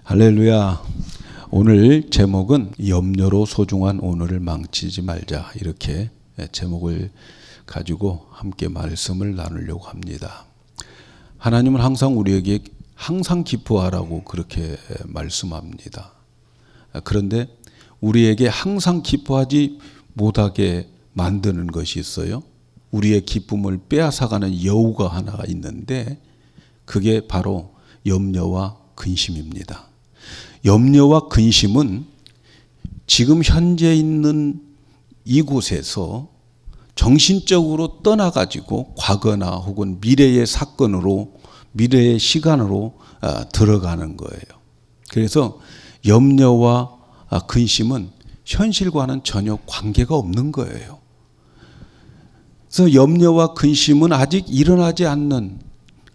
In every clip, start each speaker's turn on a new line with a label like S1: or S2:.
S1: 할렐루야. 오늘 제목은 염려로 소중한 오늘을 망치지 말자, 이렇게 제목을 가지고 함께 말씀을 나누려고 합니다. 하나님은 항상 우리에게 항상 기뻐하라고 그렇게 말씀합니다. 그런데 우리에게 항상 기뻐하지 못하게 만드는 것이 있어요. 우리의 기쁨을 빼앗아가는 여우가 하나가 있는데 그게 바로 염려와 근심입니다. 염려와 근심은 지금 현재 있는 이곳에서 정신적으로 떠나가지고 과거나 혹은 미래의 사건으로, 미래의 시간으로 들어가는 거예요. 그래서 염려와 근심은 현실과는 전혀 관계가 없는 거예요. 그래서 염려와 근심은 아직 일어나지 않는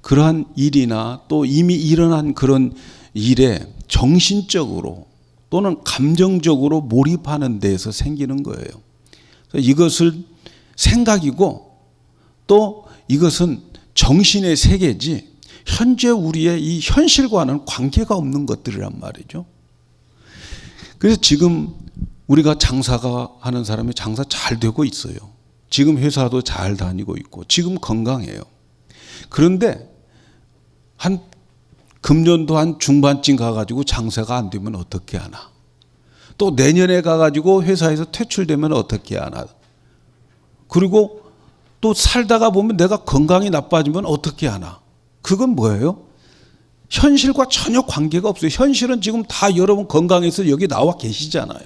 S1: 그러한 일이나 또 이미 일어난 그런 일에 정신적으로 또는 감정적으로 몰입하는 데에서 생기는 거예요. 이것을 생각이고 또 이것은 정신의 세계지 현재 우리의 이 현실과는 관계가 없는 것들이란 말이죠. 그래서 지금 우리가 장사가 하는 사람이 장사 잘 되고 있어요. 지금 회사도 잘 다니고 있고 지금 건강해요. 그런데 한 금년도 한 중반쯤 가가지고 장사가 안 되면 어떻게 하나? 또 내년에 가가지고 회사에서 퇴출되면 어떻게 하나? 그리고 또 살다가 보면 내가 건강이 나빠지면 어떻게 하나? 그건 뭐예요? 현실과 전혀 관계가 없어요. 현실은 지금 다 여러분 건강해서 여기 나와 계시잖아요.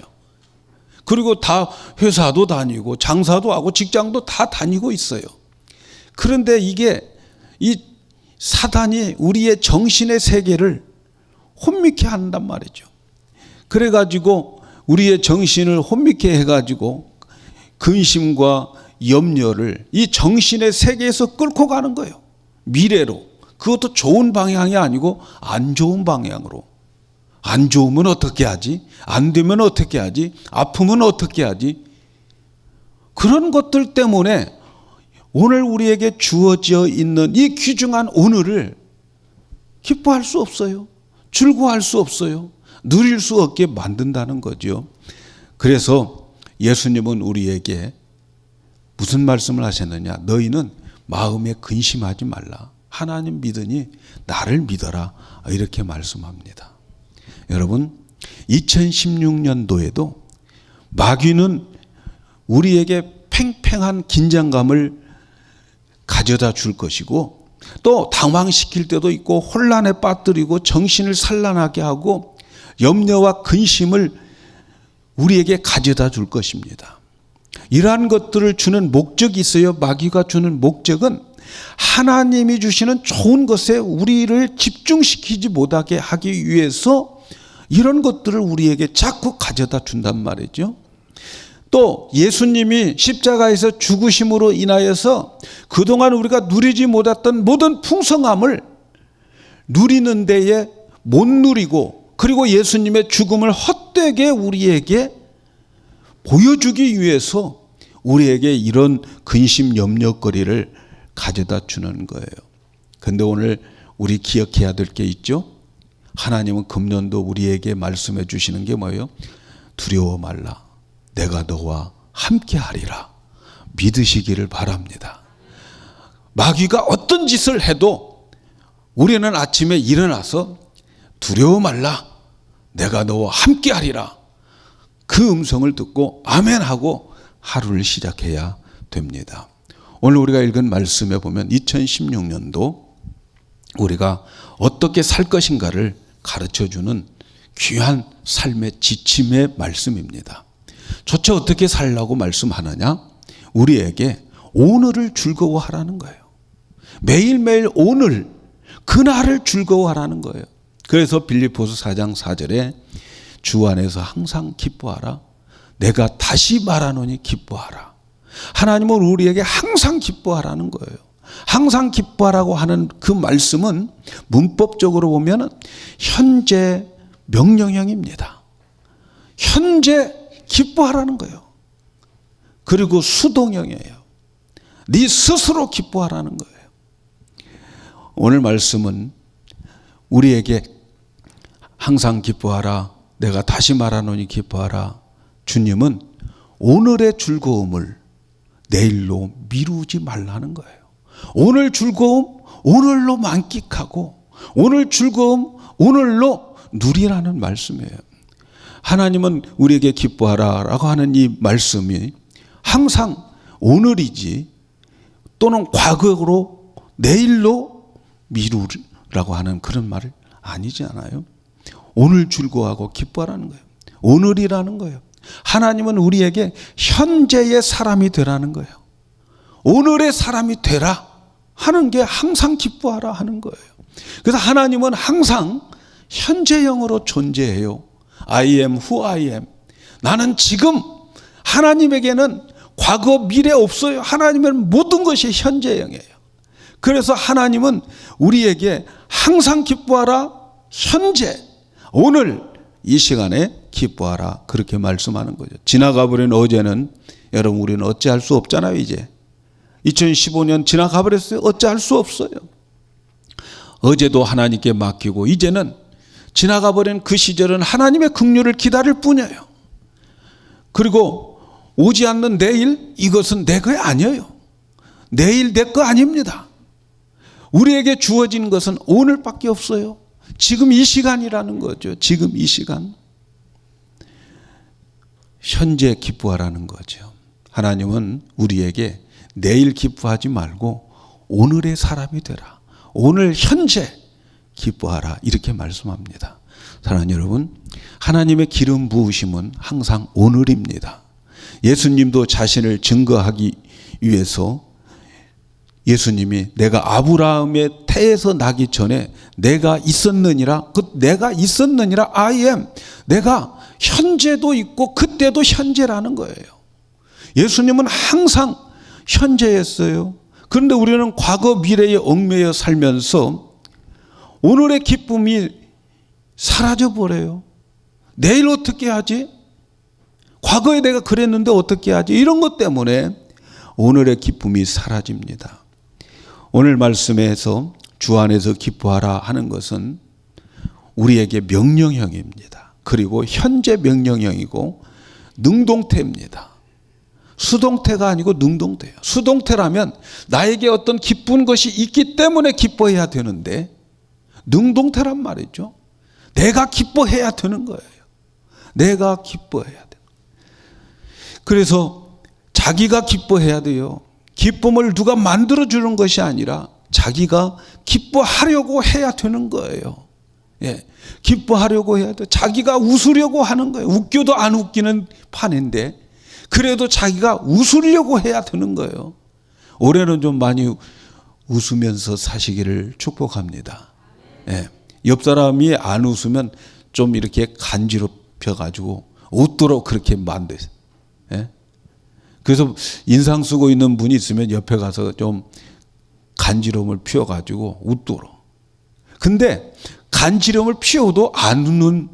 S1: 그리고 다 회사도 다니고 장사도 하고 직장도 다 다니고 있어요. 그런데 이게 이 사단이 우리의 정신의 세계를 혼미케 한단 말이죠. 그래가지고 우리의 정신을 혼미케 해가지고 근심과 염려를 이 정신의 세계에서 끌고 가는 거예요. 미래로. 그것도 좋은 방향이 아니고 안 좋은 방향으로. 안 좋으면 어떻게 하지? 안 되면 어떻게 하지? 아프면 어떻게 하지? 그런 것들 때문에 오늘 우리에게 주어져 있는 이 귀중한 오늘을 기뻐할 수 없어요. 즐거워할 수 없어요. 누릴 수 없게 만든다는 거죠. 그래서 예수님은 우리에게 무슨 말씀을 하셨느냐? 너희는 마음에 근심하지 말라. 하나님 믿으니 나를 믿어라. 이렇게 말씀합니다. 여러분, 2016년도에도 마귀는 우리에게 팽팽한 긴장감을 가져다 줄 것이고 또 당황시킬 때도 있고 혼란에 빠뜨리고 정신을 산란하게 하고 염려와 근심을 우리에게 가져다 줄 것입니다. 이러한 것들을 주는 목적이 있어요. 마귀가 주는 목적은 하나님이 주시는 좋은 것에 우리를 집중시키지 못하게 하기 위해서 이런 것들을 우리에게 자꾸 가져다 준단 말이죠. 또 예수님이 십자가에서 죽으심으로 인하여서 그동안 우리가 누리지 못했던 모든 풍성함을 누리는 데에 못 누리고 그리고 예수님의 죽음을 헛되게 우리에게 보여주기 위해서 우리에게 이런 근심 염려거리를 가져다 주는 거예요. 그런데 오늘 우리 기억해야 될 게 있죠. 하나님은 금년도 우리에게 말씀해 주시는 게 뭐예요? 두려워 말라. 내가 너와 함께 하리라. 믿으시기를 바랍니다. 마귀가 어떤 짓을 해도 우리는 아침에 일어나서 두려워 말라. 내가 너와 함께 하리라. 그 음성을 듣고 아멘하고 하루를 시작해야 됩니다. 오늘 우리가 읽은 말씀에 보면 2016년도 우리가 어떻게 살 것인가를 가르쳐주는 귀한 삶의 지침의 말씀입니다. 도대체 어떻게 살라고 말씀하느냐? 우리에게 오늘을 즐거워하라는 거예요. 매일매일 오늘, 그날을 즐거워하라는 거예요. 그래서 빌립보서 4장 4절에 주 안에서 항상 기뻐하라. 내가 다시 말하노니 기뻐하라. 하나님은 우리에게 항상 기뻐하라는 거예요. 항상 기뻐하라고 하는 그 말씀은 문법적으로 보면 현재 명령형입니다. 현재 기뻐하라는 거예요. 그리고 수동형이에요. 네 스스로 기뻐하라는 거예요. 오늘 말씀은 우리에게 항상 기뻐하라. 내가 다시 말하노니 기뻐하라. 주님은 오늘의 즐거움을 내일로 미루지 말라는 거예요. 오늘 즐거움 오늘로 만끽하고 오늘 즐거움 오늘로 누리라는 말씀이에요. 하나님은 우리에게 기뻐하라라고 하는 이 말씀이 항상 오늘이지 또는 과거로 내일로 미루라고 하는 그런 말을 아니지 않아요. 오늘 즐거워하고 기뻐하라는 거예요. 오늘이라는 거예요. 하나님은 우리에게 현재의 사람이 되라는 거예요. 오늘의 사람이 되라 하는 게 항상 기뻐하라 하는 거예요. 그래서 하나님은 항상 현재형으로 존재해요. I am who I am. 나는 지금, 하나님에게는 과거 미래 없어요. 하나님은 모든 것이 현재형이에요. 그래서 하나님은 우리에게 항상 기뻐하라, 현재, 오늘 이 시간에 기뻐하라, 그렇게 말씀하는 거죠. 지나가 버린 어제는 여러분 우리는 어찌할 수 없잖아요. 이제 2015년 지나가 버렸어요. 어찌할 수 없어요. 어제도 하나님께 맡기고 이제는 지나가 버린 그 시절은 하나님의 긍휼을 기다릴 뿐이에요. 그리고 오지 않는 내일, 이것은 내 거 아니에요. 내일 내 거 아닙니다. 우리에게 주어진 것은 오늘밖에 없어요. 지금 이 시간이라는 거죠. 지금 이 시간. 현재 기뻐하라는 거죠. 하나님은 우리에게 내일 기뻐하지 말고 오늘의 사람이 되라. 오늘 현재 기뻐하라, 이렇게 말씀합니다. 사랑하는 여러분, 하나님의 기름 부으심은 항상 오늘입니다. 예수님도 자신을 증거하기 위해서 예수님이 내가 아브라함의 태에서 나기 전에 내가 있었느니라, 그 내가 있었느니라 I am, 내가 현재도 있고 그때도 현재라는 거예요. 예수님은 항상 현재였어요. 그런데 우리는 과거 미래에 얽매여 살면서 오늘의 기쁨이 사라져버려요. 내일 어떻게 하지? 과거에 내가 그랬는데 어떻게 하지? 이런 것 때문에 오늘의 기쁨이 사라집니다. 오늘 말씀에서 주 안에서 기뻐하라 하는 것은 우리에게 명령형입니다. 그리고 현재 명령형이고 능동태입니다. 수동태가 아니고 능동태예요. 수동태라면 나에게 어떤 기쁜 것이 있기 때문에 기뻐해야 되는데 능동태란 말이죠. 내가 기뻐해야 되는 거예요. 내가 기뻐해야 돼. 그래서 자기가 기뻐해야 돼요. 기쁨을 누가 만들어주는 것이 아니라 자기가 기뻐하려고 해야 되는 거예요. 예, 기뻐하려고 해야 돼. 자기가 웃으려고 하는 거예요. 웃겨도 안 웃기는 판인데 그래도 자기가 웃으려고 해야 되는 거예요. 올해는 좀 많이 웃으면서 사시기를 축복합니다. 예, 옆 사람이 안 웃으면 좀 이렇게 간지럽혀가지고 웃도록 그렇게 만드세요. 예? 그래서 인상 쓰고 있는 분이 있으면 옆에 가서 좀 간지럼을 피워가지고 웃도록. 근데 간지럼을 피워도 안 웃는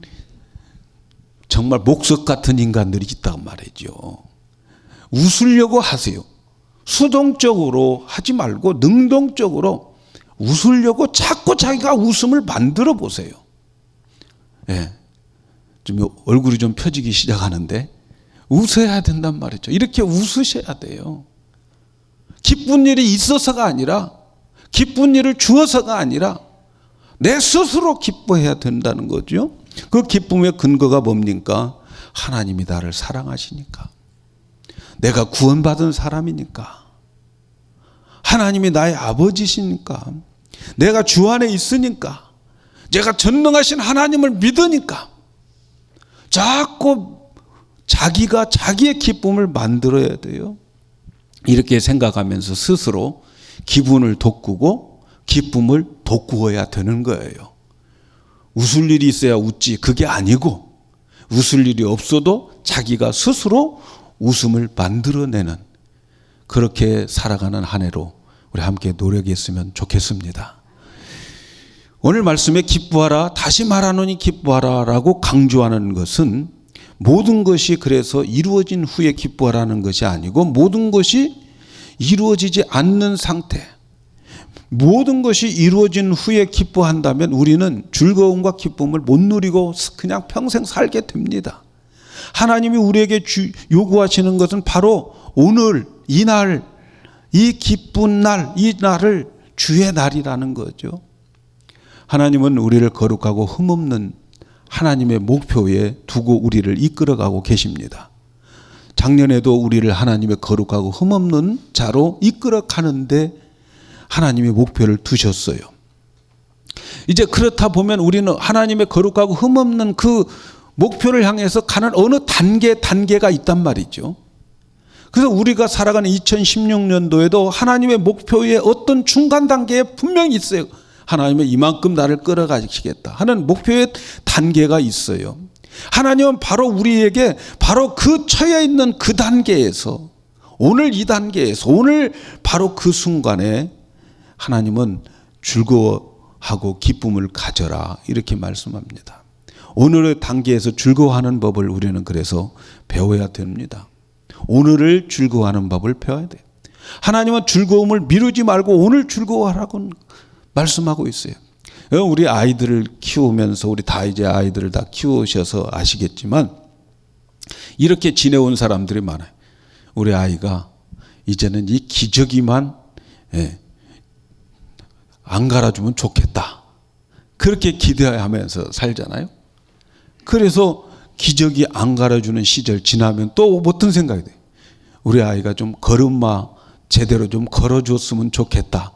S1: 정말 목석 같은 인간들이 있단 말이죠. 웃으려고 하세요. 수동적으로 하지 말고 능동적으로 웃으려고 자꾸 자기가 웃음을 만들어 보세요. 예. 좀 얼굴이 좀 펴지기 시작하는데 웃어야 된단 말이죠. 이렇게 웃으셔야 돼요. 기쁜 일이 있어서가 아니라, 기쁜 일을 주어서가 아니라 내 스스로 기뻐해야 된다는 거죠. 그 기쁨의 근거가 뭡니까? 하나님이 나를 사랑하시니까, 내가 구원받은 사람이니까, 하나님이 나의 아버지시니까, 내가 주 안에 있으니까, 제가 전능하신 하나님을 믿으니까 자꾸 자기가 자기의 기쁨을 만들어야 돼요. 이렇게 생각하면서 스스로 기분을 돋구고 기쁨을 돋구어야 되는 거예요. 웃을 일이 있어야 웃지, 그게 아니고 웃을 일이 없어도 자기가 스스로 웃음을 만들어내는, 그렇게 살아가는 한 해로 우리 함께 노력했으면 좋겠습니다. 오늘 말씀에 기뻐하라, 다시 말하노니 기뻐하라 라고 강조하는 것은 모든 것이 그래서 이루어진 후에 기뻐하라는 것이 아니고 모든 것이 이루어지지 않는 상태, 모든 것이 이루어진 후에 기뻐한다면 우리는 즐거움과 기쁨을 못 누리고 그냥 평생 살게 됩니다. 하나님이 우리에게 요구하시는 것은 바로 오늘, 이날, 이 기쁜 날, 이 날을 주의 날이라는 거죠. 하나님은 우리를 거룩하고 흠없는 하나님의 목표에 두고 우리를 이끌어가고 계십니다. 작년에도 우리를 하나님의 거룩하고 흠없는 자로 이끌어가는데 하나님의 목표를 두셨어요. 이제 그렇다 보면 우리는 하나님의 거룩하고 흠없는 그 목표를 향해서 가는 어느 단계가 있단 말이죠. 그래서 우리가 살아가는 2016년도에도 하나님의 목표에 어떤 중간 단계에 분명히 있어요. 하나님은 이만큼 나를 끌어가시겠다 하는 목표의 단계가 있어요. 하나님은 바로 우리에게 바로 그 처해 있는 그 단계에서, 오늘 이 단계에서, 오늘 바로 그 순간에 하나님은 즐거워하고 기쁨을 가져라 이렇게 말씀합니다. 오늘의 단계에서 즐거워하는 법을 우리는 그래서 배워야 됩니다. 오늘을 즐거워하는 법을 배워야 돼요. 하나님은 즐거움을 미루지 말고 오늘 즐거워하라고 말씀하고 있어요. 우리 아이들을 키우면서, 우리 다 이제 아이들을 다 키우셔서 아시겠지만 이렇게 지내온 사람들이 많아요. 우리 아이가 이제는 이 기저귀만 안 갈아주면 좋겠다, 그렇게 기대하면서 살잖아요. 그래서 기저귀 안 갈아주는 시절 지나면 또 어떤 생각이 돼요? 우리 아이가 좀 걸음마 제대로 좀 걸어줬으면 좋겠다.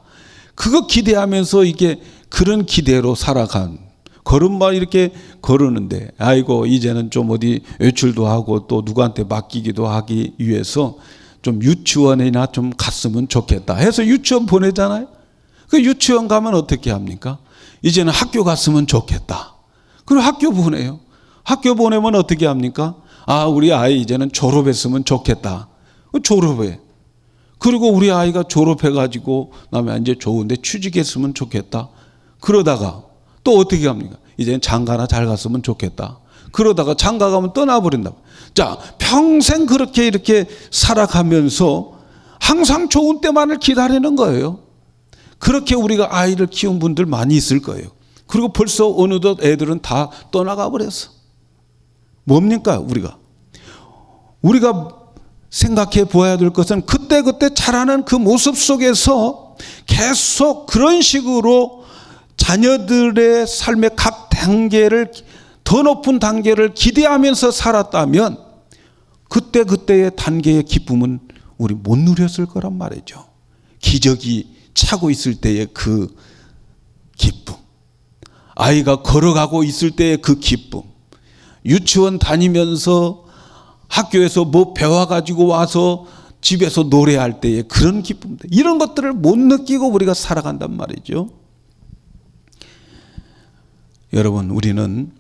S1: 그거 기대하면서 이게 그런 기대로 살아간, 걸음마 이렇게 걸으는데 아이고 이제는 좀 어디 외출도 하고 또 누구한테 맡기기도 하기 위해서 좀 유치원이나 좀 갔으면 좋겠다 해서 유치원 보내잖아요. 그 유치원 가면 어떻게 합니까? 이제는 학교 갔으면 좋겠다. 그리고 학교 보내요. 학교 보내면 어떻게 합니까? 아, 우리 아이 이제는 졸업했으면 좋겠다. 졸업해. 그리고 우리 아이가 졸업해가지고 그다음에 이제 좋은데 취직했으면 좋겠다. 그러다가 또 어떻게 합니까? 이제는 장가나 잘 갔으면 좋겠다. 그러다가 장가 가면 떠나버린다. 자, 평생 그렇게 이렇게 살아가면서 항상 좋은 때만을 기다리는 거예요. 그렇게 우리가 아이를 키운 분들 많이 있을 거예요. 그리고 벌써 어느덧 애들은 다 떠나가 버렸어. 뭡니까? 우리가 생각해 보아야 될 것은 그때그때 자라는 그 모습 속에서 계속 그런 식으로 자녀들의 삶의 각 단계를, 더 높은 단계를 기대하면서 살았다면 그때그때의 단계의 기쁨은 우리 못 누렸을 거란 말이죠. 기저귀 차고 있을 때의 그 기쁨, 아이가 걸어가고 있을 때의 그 기쁨, 유치원 다니면서 학교에서 뭐 배워가지고 와서 집에서 노래할 때의 그런 기쁨, 이런 것들을 못 느끼고 우리가 살아간단 말이죠. 여러분, 우리는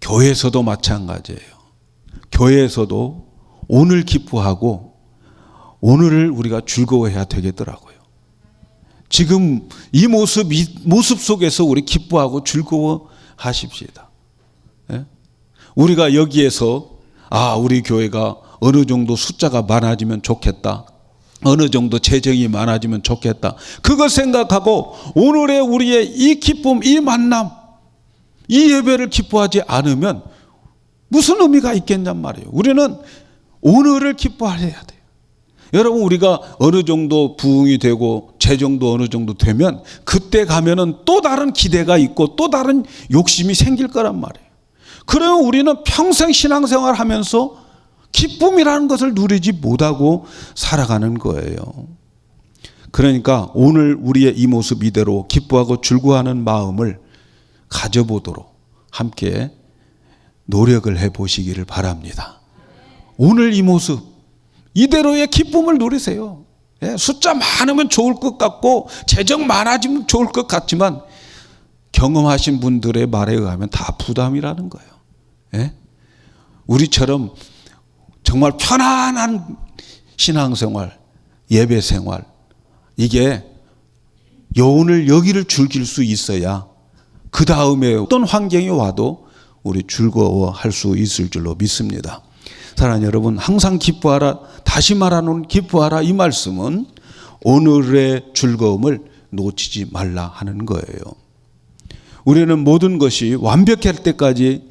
S1: 교회에서도 마찬가지예요. 교회에서도 오늘 기뻐하고 오늘을 우리가 즐거워해야 되겠더라고요. 지금 이 모습 속에서 우리 기뻐하고 즐거워하십시다. 우리가 여기에서 우리 교회가 어느 정도 숫자가 많아지면 좋겠다, 어느 정도 재정이 많아지면 좋겠다, 그걸 생각하고 오늘의 우리의 이 기쁨, 이 만남, 이 예배를 기뻐하지 않으면 무슨 의미가 있겠냔 말이에요. 우리는 오늘을 기뻐해야 돼요. 여러분, 우리가 어느 정도 부흥이 되고 재정도 어느 정도 되면 그때 가면은 또 다른 기대가 있고 또 다른 욕심이 생길 거란 말이에요. 그러면 우리는 평생 신앙생활 하면서 기쁨이라는 것을 누리지 못하고 살아가는 거예요. 그러니까 오늘 우리의 이 모습 이대로 기뻐하고 즐거워하는 마음을 가져보도록 함께 노력을 해보시기를 바랍니다. 오늘 이 모습 이대로의 기쁨을 누리세요. 숫자 많으면 좋을 것 같고 재정 많아지면 좋을 것 같지만 경험하신 분들의 말에 의하면 다 부담이라는 거예요. 우리처럼 정말 편안한 신앙생활, 예배생활, 이게 오늘 여기를 즐길 수 있어야 그 다음에 어떤 환경이 와도 우리 즐거워할 수 있을 줄로 믿습니다. 사랑하는 여러분, 항상 기뻐하라, 다시 말하는 기뻐하라, 이 말씀은 오늘의 즐거움을 놓치지 말라 하는 거예요. 우리는 모든 것이 완벽할 때까지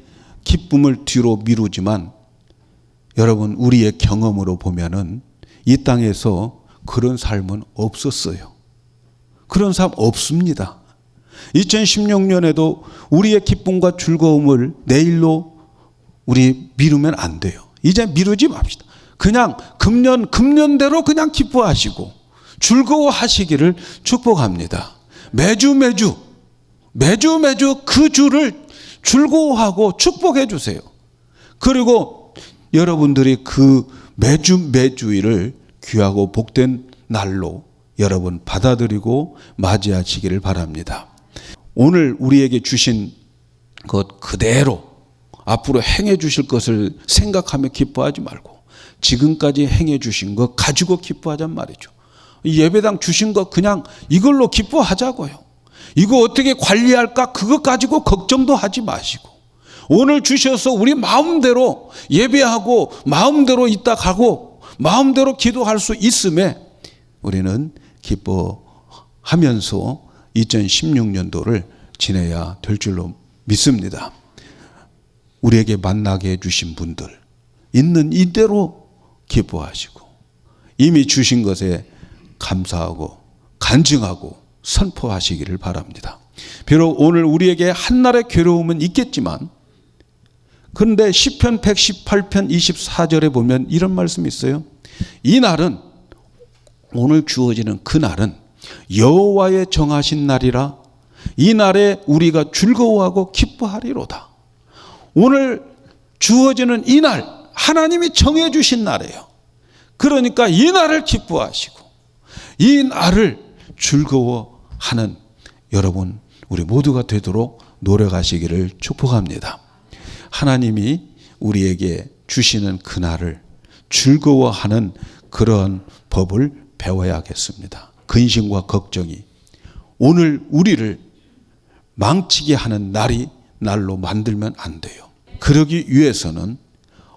S1: 기쁨을 뒤로 미루지만 여러분, 우리의 경험으로 보면은 이 땅에서 그런 삶은 없었어요. 그런 삶 없습니다. 2016년에도 우리의 기쁨과 즐거움을 내일로 우리 미루면 안 돼요. 이제 미루지 맙시다. 그냥 금년대로 그냥 기뻐하시고 즐거워하시기를 축복합니다. 매주 그 주를 즐거워하고 축복해 주세요. 그리고 여러분들이 그 매주일을 귀하고 복된 날로 여러분 받아들이고 맞이하시기를 바랍니다. 오늘 우리에게 주신 것 그대로 앞으로 행해 주실 것을 생각하며 기뻐하지 말고 지금까지 행해 주신 것 가지고 기뻐하잔 말이죠. 예배당 주신 것 그냥 이걸로 기뻐하자고요. 이거 어떻게 관리할까 그것 가지고 걱정도 하지 마시고 오늘 주셔서 우리 마음대로 예배하고 마음대로 있다 가고 마음대로 기도할 수 있음에 우리는 기뻐하면서 2016년도를 지내야 될 줄로 믿습니다. 우리에게 만나게 해주신 분들 있는 이대로 기뻐하시고 이미 주신 것에 감사하고 간증하고 선포하시기를 바랍니다. 비록 오늘 우리에게 한날의 괴로움은 있겠지만 그런데 시편 118편 24절에 보면 이런 말씀이 있어요. 이 날은 오늘 주어지는 그 날은 여호와의 정하신 날이라 이 날에 우리가 즐거워하고 기뻐하리로다. 오늘 주어지는 이 날 하나님이 정해 주신 날이에요. 그러니까 이 날을 기뻐하시고 이 날을 즐거워하는 여러분 우리 모두가 되도록 노력하시기를 축복합니다. 하나님이 우리에게 주시는 그날을 즐거워하는 그런 법을 배워야겠습니다. 근심과 걱정이 오늘 우리를 망치게 하는 날로 만들면 안 돼요. 그러기 위해서는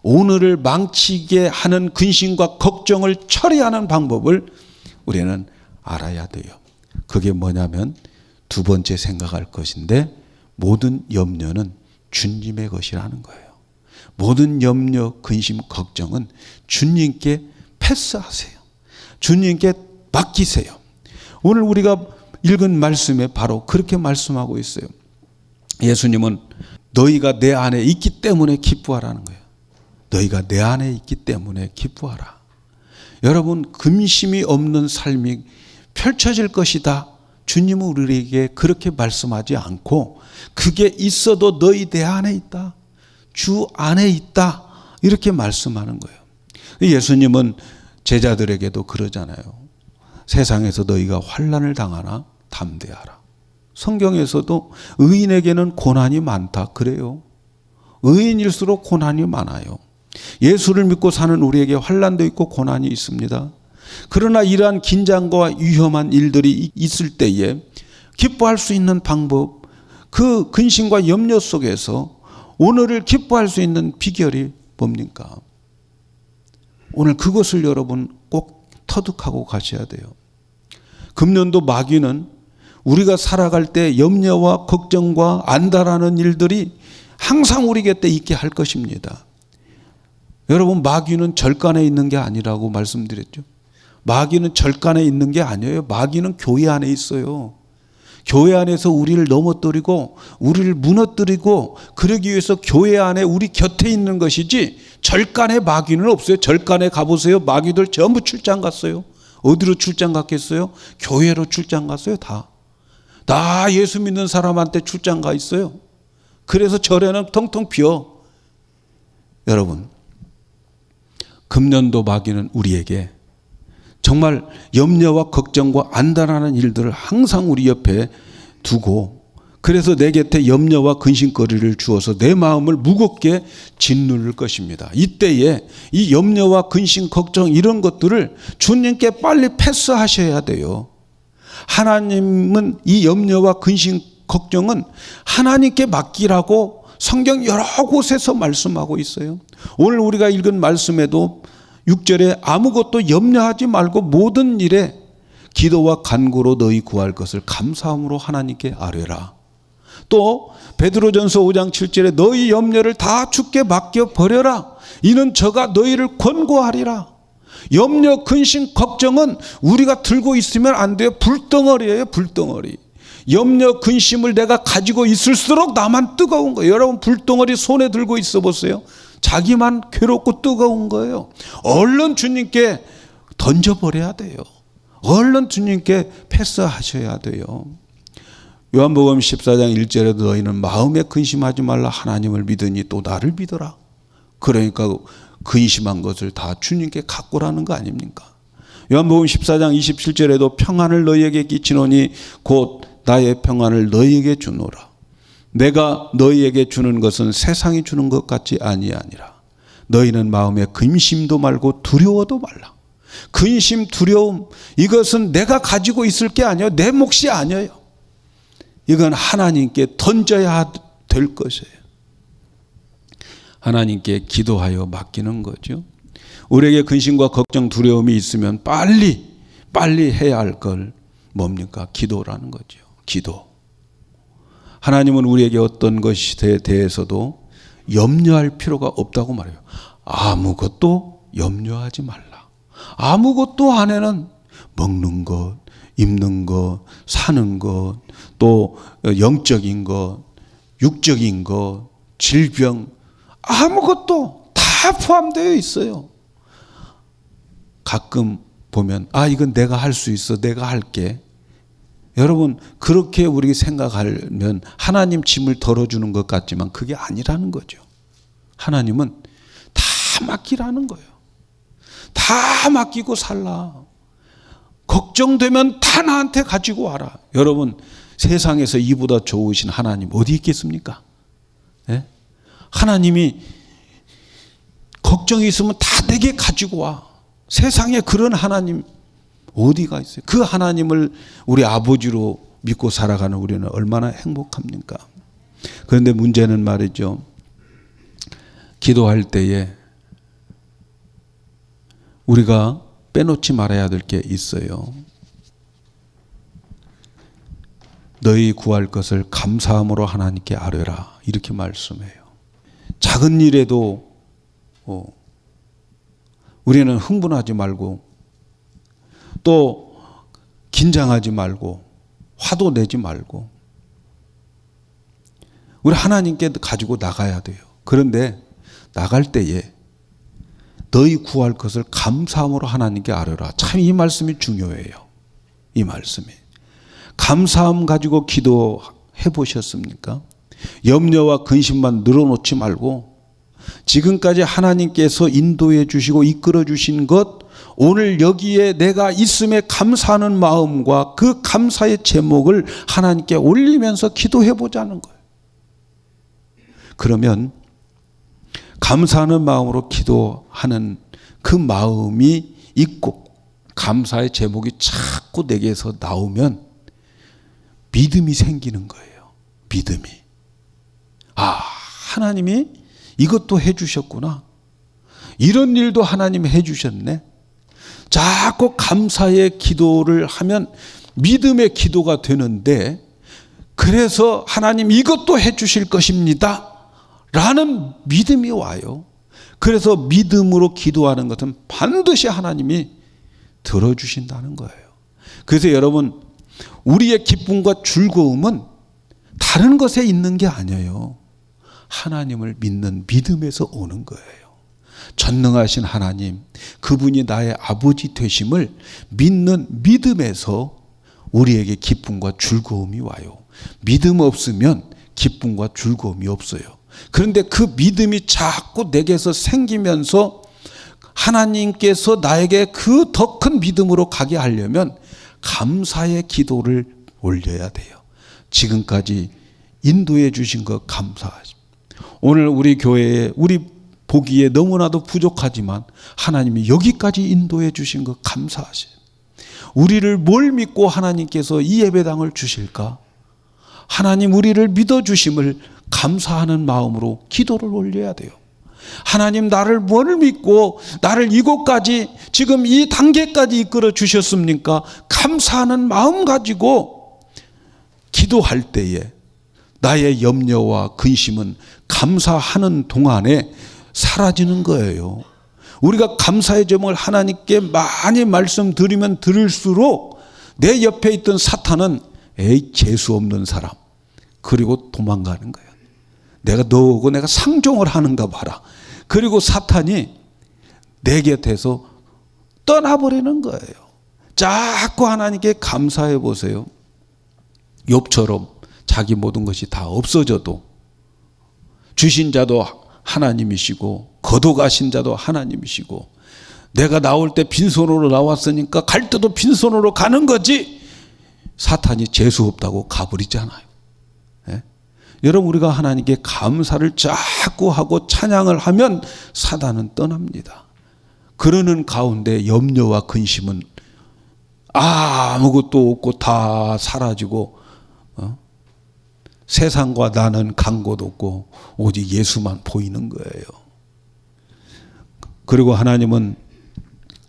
S1: 오늘을 망치게 하는 근심과 걱정을 처리하는 방법을 우리는 알아야 돼요. 그게 뭐냐면 두 번째 생각할 것인데 모든 염려는 주님의 것이라는 거예요. 모든 염려, 근심, 걱정은 주님께 패스하세요. 주님께 맡기세요. 오늘 우리가 읽은 말씀에 바로 그렇게 말씀하고 있어요. 예수님은 너희가 내 안에 있기 때문에 기뻐하라는 거예요. 너희가 내 안에 있기 때문에 기뻐하라. 여러분 근심이 없는 삶이 펼쳐질 것이다. 주님은 우리에게 그렇게 말씀하지 않고 그게 있어도 너희 내 안에 있다. 주 안에 있다. 이렇게 말씀하는 거예요. 예수님은 제자들에게도 그러잖아요. 세상에서 너희가 환난을 당하나 담대하라. 성경에서도 의인에게는 고난이 많다 그래요. 의인일수록 고난이 많아요. 예수를 믿고 사는 우리에게 환난도 있고 고난이 있습니다. 그러나 이러한 긴장과 위험한 일들이 있을 때에 기뻐할 수 있는 방법, 그 근심과 염려 속에서 오늘을 기뻐할 수 있는 비결이 뭡니까? 오늘 그것을 여러분 꼭 터득하고 가셔야 돼요. 금년도 마귀는 우리가 살아갈 때 염려와 걱정과 안달하는 일들이 항상 우리 곁에 있게 할 것입니다. 여러분 마귀는 절간에 있는 게 아니라고 말씀드렸죠. 마귀는 절간에 있는 게 아니에요. 마귀는 교회 안에 있어요. 교회 안에서 우리를 넘어뜨리고 우리를 무너뜨리고 그러기 위해서 교회 안에 우리 곁에 있는 것이지 절간에 마귀는 없어요. 절간에 가보세요. 마귀들 전부 출장 갔어요. 어디로 출장 갔겠어요? 교회로 출장 갔어요. 다 예수 믿는 사람한테 출장 가 있어요. 그래서 절에는 텅텅 비어. 여러분 금년도 마귀는 우리에게 정말 염려와 걱정과 안달하는 일들을 항상 우리 옆에 두고 그래서 내 곁에 염려와 근심거리를 주어서 내 마음을 무겁게 짓누를 것입니다. 이때에 이 염려와 근심, 걱정 이런 것들을 주님께 빨리 패스하셔야 돼요. 하나님은 이 염려와 근심, 걱정은 하나님께 맡기라고 성경 여러 곳에서 말씀하고 있어요. 오늘 우리가 읽은 말씀에도 6절에 아무것도 염려하지 말고 모든 일에 기도와 간구로 너희 구할 것을 감사함으로 하나님께 아뢰라. 또 베드로전서 5장 7절에 너희 염려를 다 주께 맡겨 버려라. 이는 저가 너희를 권고하리라. 염려, 근심, 걱정은 우리가 들고 있으면 안 돼요. 불덩어리예요, 불덩어리. 염려, 근심을 내가 가지고 있을수록 나만 뜨거운 거예요. 여러분 불덩어리 손에 들고 있어 보세요. 자기만 괴롭고 뜨거운 거예요. 얼른 주님께 던져버려야 돼요. 얼른 주님께 패스하셔야 돼요. 요한복음 14장 1절에도 너희는 마음에 근심하지 말라. 하나님을 믿으니 또 나를 믿어라. 그러니까 근심한 것을 다 주님께 갖고라는 거 아닙니까? 요한복음 14장 27절에도 평안을 너희에게 끼치노니 곧 나의 평안을 너희에게 주노라. 내가 너희에게 주는 것은 세상이 주는 것 같지 아니하니라. 너희는 마음에 근심도 말고 두려워도 말라. 근심, 두려움, 이것은 내가 가지고 있을 게 아니에요. 내 몫이 아니에요. 이건 하나님께 던져야 될 것이에요. 하나님께 기도하여 맡기는 거죠. 우리에게 근심과 걱정, 두려움이 있으면 빨리 해야 할 걸 뭡니까? 기도라는 거죠. 기도. 하나님은 우리에게 어떤 것에 대해서도 염려할 필요가 없다고 말해요. 아무것도 염려하지 말라. 아무것도 안에는 먹는 것, 입는 것, 사는 것, 또 영적인 것, 육적인 것, 질병, 아무것도 다 포함되어 있어요. 가끔 보면 이건 내가 할 수 있어, 내가 할게. 여러분 그렇게 우리 생각하면 하나님 짐을 덜어주는 것 같지만 그게 아니라는 거죠. 하나님은 다 맡기라는 거예요. 다 맡기고 살라. 걱정되면 다 나한테 가지고 와라. 여러분 세상에서 이보다 좋으신 하나님 어디 있겠습니까? 네? 하나님이 걱정이 있으면 다 내게 가지고 와. 세상에 그런 하나님 어디가 있어요? 그 하나님을 우리 아버지로 믿고 살아가는 우리는 얼마나 행복합니까? 그런데 문제는 말이죠. 기도할 때에 우리가 빼놓지 말아야 될 게 있어요. 너희 구할 것을 감사함으로 하나님께 아뢰라. 이렇게 말씀해요. 작은 일에도 우리는 흥분하지 말고 또 긴장하지 말고 화도 내지 말고 우리 하나님께 가지고 나가야 돼요. 그런데 나갈 때에 너희 구할 것을 감사함으로 하나님께 아뢰라. 참 이 말씀이 중요해요. 이 말씀이. 감사함 가지고 기도해 보셨습니까? 염려와 근심만 늘어놓지 말고 지금까지 하나님께서 인도해 주시고 이끌어 주신 것, 오늘 여기에 내가 있음에 감사하는 마음과 그 감사의 제목을 하나님께 올리면서 기도해 보자는 거예요. 그러면 감사하는 마음으로 기도하는 그 마음이 있고 감사의 제목이 자꾸 내게서 나오면 믿음이 생기는 거예요. 믿음이. 하나님이 이것도 해주셨구나. 이런 일도 하나님이 해주셨네. 자꾸 감사의 기도를 하면 믿음의 기도가 되는데, 그래서 하나님 이것도 해주실 것입니다 라는 믿음이 와요. 그래서 믿음으로 기도하는 것은 반드시 하나님이 들어주신다는 거예요. 그래서 여러분, 우리의 기쁨과 즐거움은 다른 것에 있는 게 아니에요. 하나님을 믿는 믿음에서 오는 거예요. 전능하신 하나님, 그분이 나의 아버지 되심을 믿는 믿음에서 우리에게 기쁨과 즐거움이 와요. 믿음 없으면 기쁨과 즐거움이 없어요. 그런데 그 믿음이 자꾸 내게서 생기면서 하나님께서 나에게 그 더 큰 믿음으로 가게 하려면 감사의 기도를 올려야 돼요. 지금까지 인도해 주신 것 감사하십니다. 오늘 우리 교회에 우리 보기에 너무나도 부족하지만 하나님이 여기까지 인도해 주신 것 감사하세요. 우리를 뭘 믿고 하나님께서 이 예배당을 주실까? 하나님 우리를 믿어주심을 감사하는 마음으로 기도를 올려야 돼요. 하나님 나를 뭘 믿고 나를 이곳까지 지금 이 단계까지 이끌어 주셨습니까? 감사하는 마음 가지고 기도할 때에 나의 염려와 근심은 감사하는 동안에 사라지는 거예요. 우리가 감사의 제목을 하나님께 많이 말씀드리면 들을수록 내 옆에 있던 사탄은 에이 재수 없는 사람 그리고 도망가는 거예요. 내가 너하고 내가 상종을 하는가 봐라. 그리고 사탄이 내 곁에서 떠나버리는 거예요. 자꾸 하나님께 감사해 보세요. 욥처럼 자기 모든 것이 다 없어져도 주신 자도 하나님이시고 거둬가신 자도 하나님이시고 내가 나올 때 빈손으로 나왔으니까 갈 때도 빈손으로 가는 거지 사탄이 재수 없다고 가버리잖아요. 예? 여러분 우리가 하나님께 감사를 자꾸 하고 찬양을 하면 사탄은 떠납니다. 그러는 가운데 염려와 근심은 아무것도 없고 다 사라지고 세상과 나는 간 곳 없고 오직 예수만 보이는 거예요. 그리고 하나님은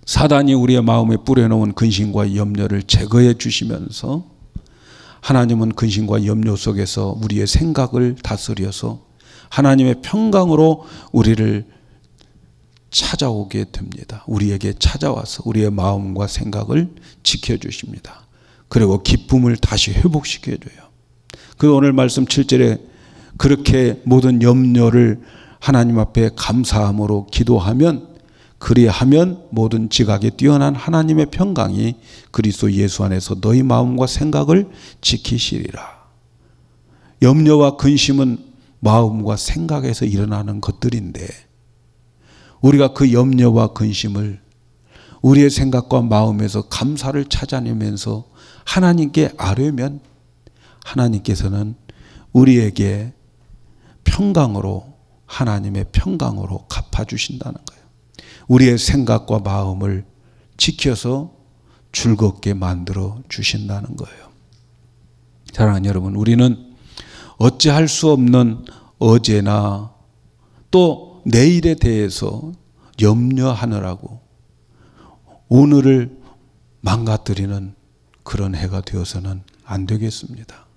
S1: 사단이 우리의 마음에 뿌려놓은 근심과 염려를 제거해 주시면서 하나님은 근심과 염려 속에서 우리의 생각을 다스려서 하나님의 평강으로 우리를 찾아오게 됩니다. 우리에게 찾아와서 우리의 마음과 생각을 지켜주십니다. 그리고 기쁨을 다시 회복시켜줘요. 그 오늘 말씀 7절에 그렇게 모든 염려를 하나님 앞에 감사함으로 기도하면 그리하면 모든 지각에 뛰어난 하나님의 평강이 그리스도 예수 안에서 너희 마음과 생각을 지키시리라. 염려와 근심은 마음과 생각에서 일어나는 것들인데 우리가 그 염려와 근심을 우리의 생각과 마음에서 감사를 찾아내면서 하나님께 아뢰면 하나님께서는 우리에게 평강으로 하나님의 평강으로 갚아주신다는 거예요. 우리의 생각과 마음을 지켜서 즐겁게 만들어 주신다는 거예요. 사랑하는 여러분, 우리는 어찌할 수 없는 어제나 또 내일에 대해서 염려하느라고 오늘을 망가뜨리는 그런 해가 되어서는 안 되겠습니다.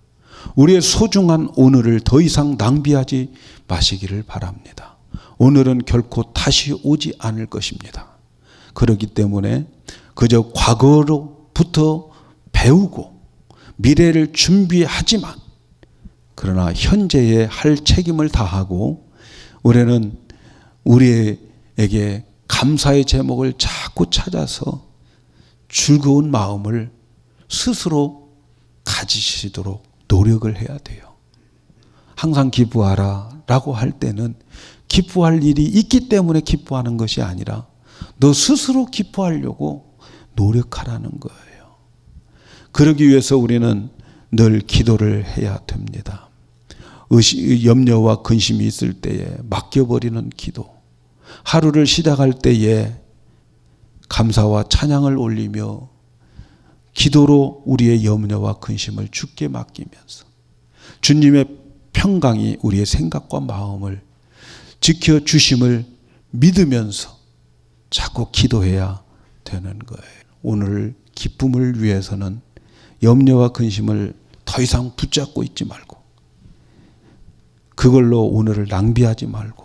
S1: 우리의 소중한 오늘을 더 이상 낭비하지 마시기를 바랍니다. 오늘은 결코 다시 오지 않을 것입니다. 그렇기 때문에 그저 과거로부터 배우고 미래를 준비하지만 그러나 현재에 할 책임을 다하고 우리는 우리에게 감사의 제목을 자꾸 찾아서 즐거운 마음을 스스로 가지시도록 노력을 해야 돼요. 항상 기뻐하라 라고 할 때는 기뻐할 일이 있기 때문에 기뻐하는 것이 아니라 너 스스로 기뻐하려고 노력하라는 거예요. 그러기 위해서 우리는 늘 기도를 해야 됩니다. 염려와 근심이 있을 때에 맡겨버리는 기도, 하루를 시작할 때에 감사와 찬양을 올리며 기도로 우리의 염려와 근심을 주께 맡기면서 주님의 평강이 우리의 생각과 마음을 지켜주심을 믿으면서 자꾸 기도해야 되는 거예요. 오늘 기쁨을 위해서는 염려와 근심을 더 이상 붙잡고 있지 말고 그걸로 오늘을 낭비하지 말고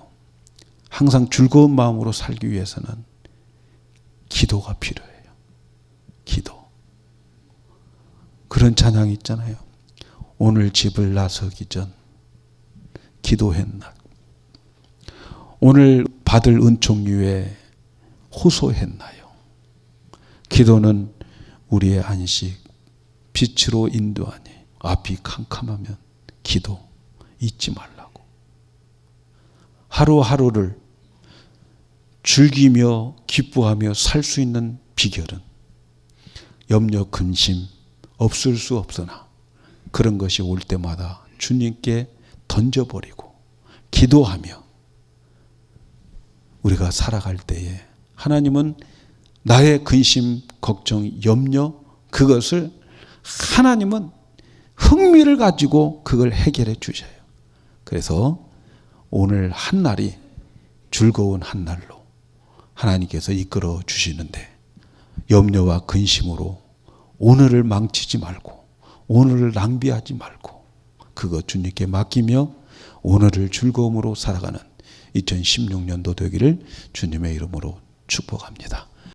S1: 항상 즐거운 마음으로 살기 위해서는 기도가 필요해요. 기도. 그런 찬양이 있잖아요. 오늘 집을 나서기 전 기도했나. 오늘 받을 은총 위에 호소했나요. 기도는 우리의 안식, 빛으로 인도하니 앞이 캄캄하면 기도 잊지 말라고. 하루하루를 즐기며 기뻐하며 살 수 있는 비결은 염려, 근심 없을 수 없으나 그런 것이 올 때마다 주님께 던져버리고 기도하며 우리가 살아갈 때에 하나님은 나의 근심, 걱정, 염려 그것을 하나님은 흥미를 가지고 그걸 해결해 주셔요. 그래서 오늘 한 날이 즐거운 한 날로 하나님께서 이끌어 주시는데 염려와 근심으로 오늘을 망치지 말고 오늘을 낭비하지 말고 그거 주님께 맡기며 오늘을 즐거움으로 살아가는 2016년도 되기를 주님의 이름으로 축복합니다.